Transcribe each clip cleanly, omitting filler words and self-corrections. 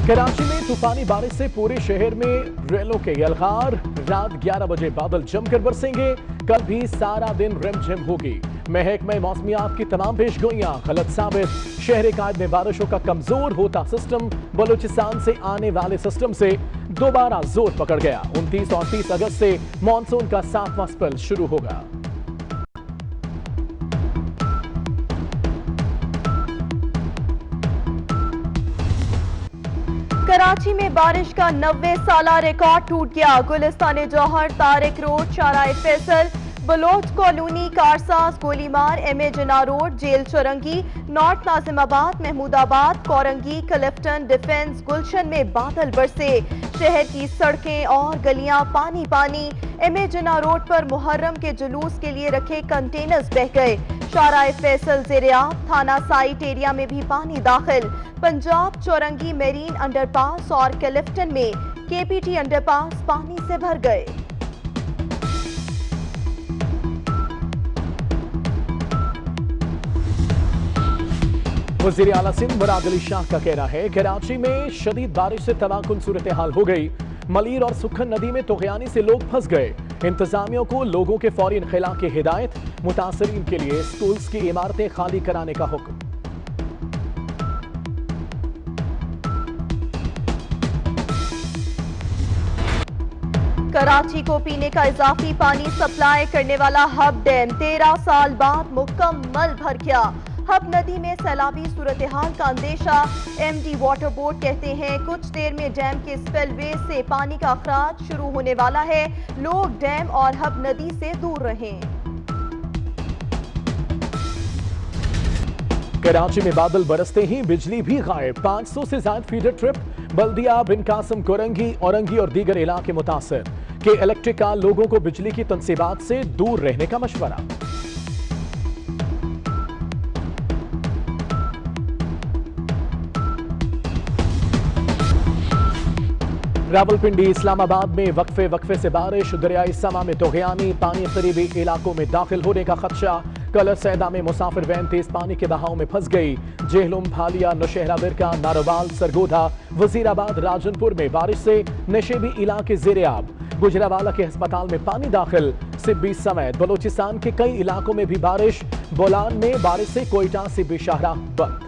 कराची में तूफानी बारिश से पूरे शहर में रेलों के यलगार। रात 11 बजे बादल जमकर बरसेंगे। कल भी सारा दिन रिमझिम होगी। महकमा मौसमियात की तमाम पेशगोइयां गलत साबित। शहर कायद में बारिशों का कमजोर होता सिस्टम बलूचिस्तान से आने वाले सिस्टम से दोबारा जोर पकड़ गया। 29 और 30 अगस्त से मानसून का 7वां स्पेल शुरू होगा। कराची में बारिश का 90 साला रिकॉर्ड टूट गया। Gulistan Jauhar, Tariq road, Shahrah Faisal, Baloch colony, Karsaz, Golimar, M A. Jinnah road, jail Chowrangi, north Nazimabad, Mahmoodabad, Korangi, Clifton, Defence, Gulshan में बादल बरसे। शहर की सड़कें और गलियां पानी पानी। एम.ए. जिन्ना रोड पर मुहर्रम के जुलूस के लिए रखे कंटेनर्स बह गए। शाहराह फैसल ज़ेर-ए-आब, थाना साइट एरिया में भी पानी दाखिल। पंजाब, चौरंगी, मेरीन अंडरपास और क्लिफ्टन में केपीटी अंडरपास पानी से भर गए। वज़ीर आला सिंध मुराद अली शाह का कहना है कराची में शदीद बारिश से तबाहकुन सूरत हाल हो गई। मलीर और सुखन नदी में तोगयानी से लोग फंस गए। इंतजामियों को लोगों के फौरी इनखला की हिदायत। मुतासरीन के लिए स्कूल्स की इमारतें खाली कराने का हुक्म। कराची को पीने का इजाफी पानी सप्लाई करने वाला हब डैम 13 साल बाद मुकम्मल भर गया। हब नदी में सैलाबी सूरत हाल का अंदेशा। एमडी वाटर बोर्ड कहते हैं कुछ देर में डैम के स्पिलवे से पानी का अखराज शुरू होने वाला है। लोग डैम और हब नदी से दूर रहें। कराची में बादल बरसते ही बिजली भी गायब। 500 से ज्यादा फीडर ट्रिप। बल्दिया, बिन कासम, कोरंगी, औरंगी और दीगर इलाके मुतासर। के इलेक्ट्रिक का लोगों को बिजली की तनसीबात से दूर रहने का मशवरा। रावलपिंडी, इस्लामाबाद में वक्फे से बारिश। दरियाई समा में तोगयानी। पानी करीबी इलाकों में दाखिल होने का खदशा। कलर सैदा में मुसाफिर वैन तेज पानी के बहाव में फंस गई। जेहलुम, भालिया, नौशहरा बिरका, नारोवाल, सरगोधा, वजीराबाद, राजनपुर में बारिश से नशेबी इलाके ज़ेर-ए-आब। गुजरावाला के अस्पताल में पानी दाखिल। सिब्बी समेत बलूचिस्तान के कई इलाकों में भी बारिश। बोलान में बारिश से कोयटा सिब्बी शाहराह बंद।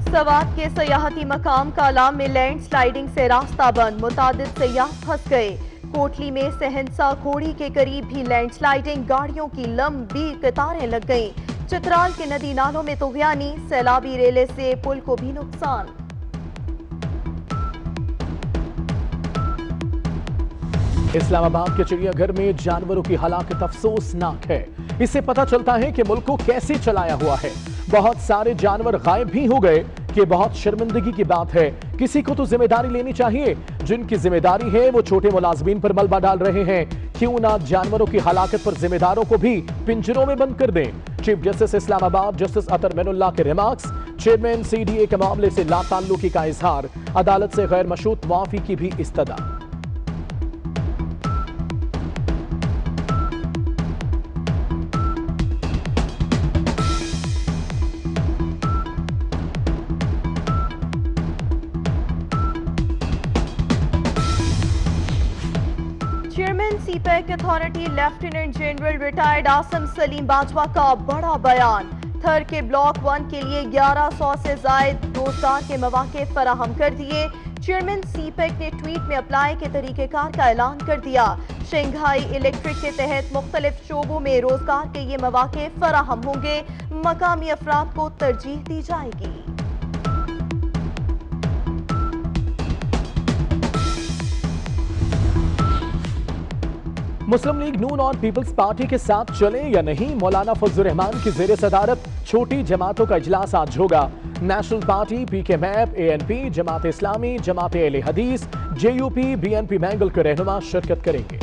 सवात के सयाहती मकाम कालाम में लैंड स्लाइडिंग से रास्ता बंद। मुतादिद सयाह फंस गए। कोटली में सहनसा घोड़ी के करीब भी लैंड स्लाइडिंग। गाड़ियों की लंबी कतारें लग गईं। चित्राल के नदी नालों में तोगयानी। सैलाबी रेले से पुल को भी नुकसान। इस्लामाबाद के चिड़ियाघर में जानवरों की हलाकत अफसोसनाक है। इससे पता चलता है कि मुल्क को कैसे चलाया हुआ है। बहुत सारे जानवर गायब भी हो गए कि बहुत शर्मिंदगी की बात है। किसी को तो जिम्मेदारी लेनी चाहिए। जिनकी जिम्मेदारी है वो छोटे मुलाजमीन पर मलबा डाल रहे हैं। क्यों ना जानवरों की हलाकत पर जिम्मेदारों को भी पिंजरों में बंद कर दें। चीफ जस्टिस इस्लामाबाद जस्टिस अतर मैनुल्लाह के रिमार्क्स। चेयरमैन सीडीए के मामले से लाताल्लुकी का इजहार। अदालत से गैर मशरूत मुआफी की भी इस्तदा। Chairman CPEC authority lieutenant general retired Asim Saleem Bajwa का बड़ा बयान। थर के ब्लॉक 1 के लिए 1100 से जायद रोजगार के मौके फराहम कर दिए। चेयरमैन सीपैक ने ट्वीट में अप्लाई के तरीकेकार का ऐलान कर दिया। शंघाई इलेक्ट्रिक के तहत मुख्तलिफ शोबों में रोजगार के ये मौके फराहम होंगे। मकामी अफराद को तरजीह दी जाएगी। मुस्लिम लीग नून और पीपल्स पार्टी के साथ चले या नहीं, मौलाना फजलुर रहमान की जेर सदारत छोटी जमातों का इजलास आज होगा। नेशनल पार्टी, पीके मैप, एएनपी, जमात इस्लामी, जमात अहले हदीस, जेयूपी, बीएनपी मैंगल के रहनुमा शिरकत करेंगे।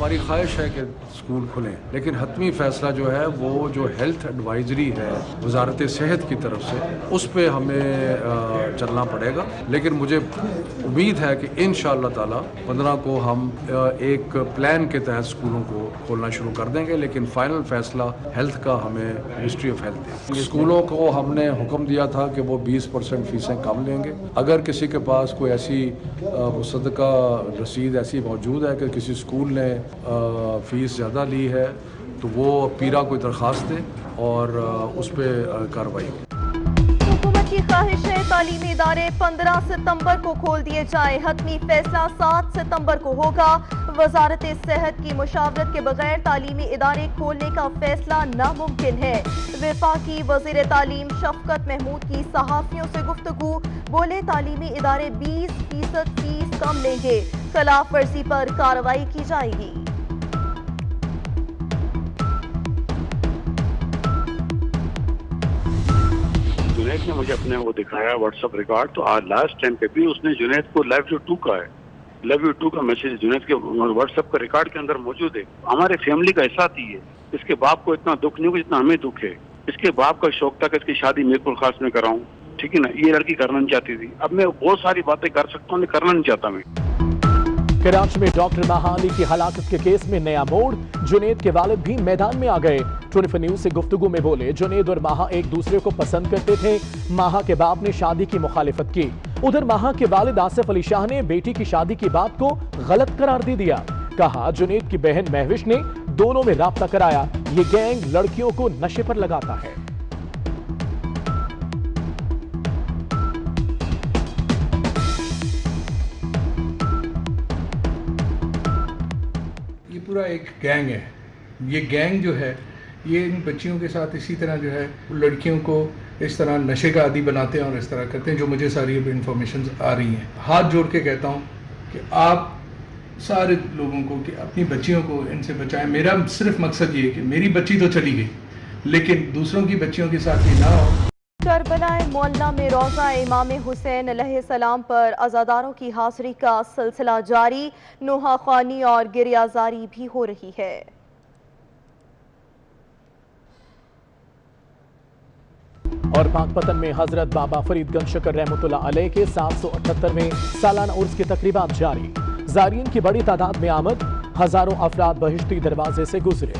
हमारी ख्वाहिश है कि स्कूल खुलें, लेकिन हतमी फ़ैसला जो है वो जो हेल्थ एडवाइजरी है वजारत सेहत की तरफ से, उस पर हमें चलना पड़ेगा। लेकिन मुझे उम्मीद है कि इंशाअल्लाह ताला 15 को हम एक प्लान के तहत स्कूलों को खोलना शुरू कर देंगे, लेकिन फाइनल फ़ैसला हेल्थ का हमें मिनिस्ट्री ऑफ हेल्थ देगी। स्कूलों को हमने हुक्म दिया था कि वो 20% फ़ीसें कम लेंगे। अगर किसी के पास कोई ऐसी मुसद्दका रसीद ऐसी मौजूद है कि किसी स्कूल ने फ़ीस ज़्यादा ली है तो वो पीरा कोई दरख्वास्त दे और उस पर कार्रवाई हो। हुकूमत की ख्वाहिश है तालीमी इदारे 15 सितंबर को खोल दिए जाए। हतमी फैसला 7 सितंबर को होगा। वजारत सेहत की मुशावरत के बगैर तालीमी इदारे खोलने का फैसला नामुमकिन है। वफाकी वजीर तालीम शफकत महमूद की सहाफियों से गुफ्तगू, बोले तालीमी इदारे 20% फीस कम लेंगे, खिलाफ वर्जी पर कार्रवाई की जाएगी। जुनैद ने मुझे अपने वो दिखाया व्हाट्सएप रिकॉर्ड, तो आज लास्ट टाइम पे भी उसने जुनैद को लव यू टू का है, लव यू टू का मैसेज जुनैद के व्हाट्सएप का रिकॉर्ड के अंदर मौजूद है। हमारे फैमिली का ऐसा ही है, इसके बाप को इतना दुख नहीं हुआ जितना हमें दुख है। इसके बाप का शौक था कि इसकी शादी मीरपुर खास में कराऊं, ठीक है ना, ये लड़की करना नहीं चाहती थी। अब मैं बहुत सारी बातें कर सकता हूँ, करना नहीं चाहता मैं। कराची में डॉक्टर माहा अली की हलाकत के केस में नया मोड़, जुनैद के वालिद भी मैदान में आ गए। 24 न्यूज से गुफ्तगू में बोले, जुनैद और माहा एक दूसरे को पसंद करते थे। माहा के बाप ने शादी की मुखालिफत की। उधर माहा के वालिद आसिफ अली शाह ने बेटी की शादी की बात को गलत करार दे दिया। कहा जुनैद की बहन महविश ने दोनों में राब्ता कराया। ये गैंग लड़कियों को नशे पर लगाता है। पूरा एक गैंग है। ये गैंग जो है ये इन बच्चियों के साथ इसी तरह जो है लड़कियों को इस तरह नशे का आदी बनाते हैं और इस तरह करते हैं, जो मुझे सारी इंफॉर्मेशन आ रही हैं। हाथ जोड़ के कहता हूँ कि आप सारे लोगों को कि अपनी बच्चियों को इनसे बचाएं। मेरा सिर्फ मकसद ये है कि मेरी बच्ची तो चली गई, लेकिन दूसरों की बच्चियों के साथ ये ना हो। करबला मोहल्ला में रोज़ा इमाम हुसैन अलैहिस्सलाम पर अज़ादारों की हाज़िरी का सिलसिला जारी, नुहाख़्वानी और गिरियाज़ारी भी हो रही है। और पाकपतन में हजरत बाबा फरीदगंज शकर रहमतुल्लाह अलैह के 778वें सालाना उर्स की तकरीबात जारी। ज़ायरीन की बड़ी तादाद में आमद, हजारों अफराद बहिश्ती दरवाजे से गुजरे।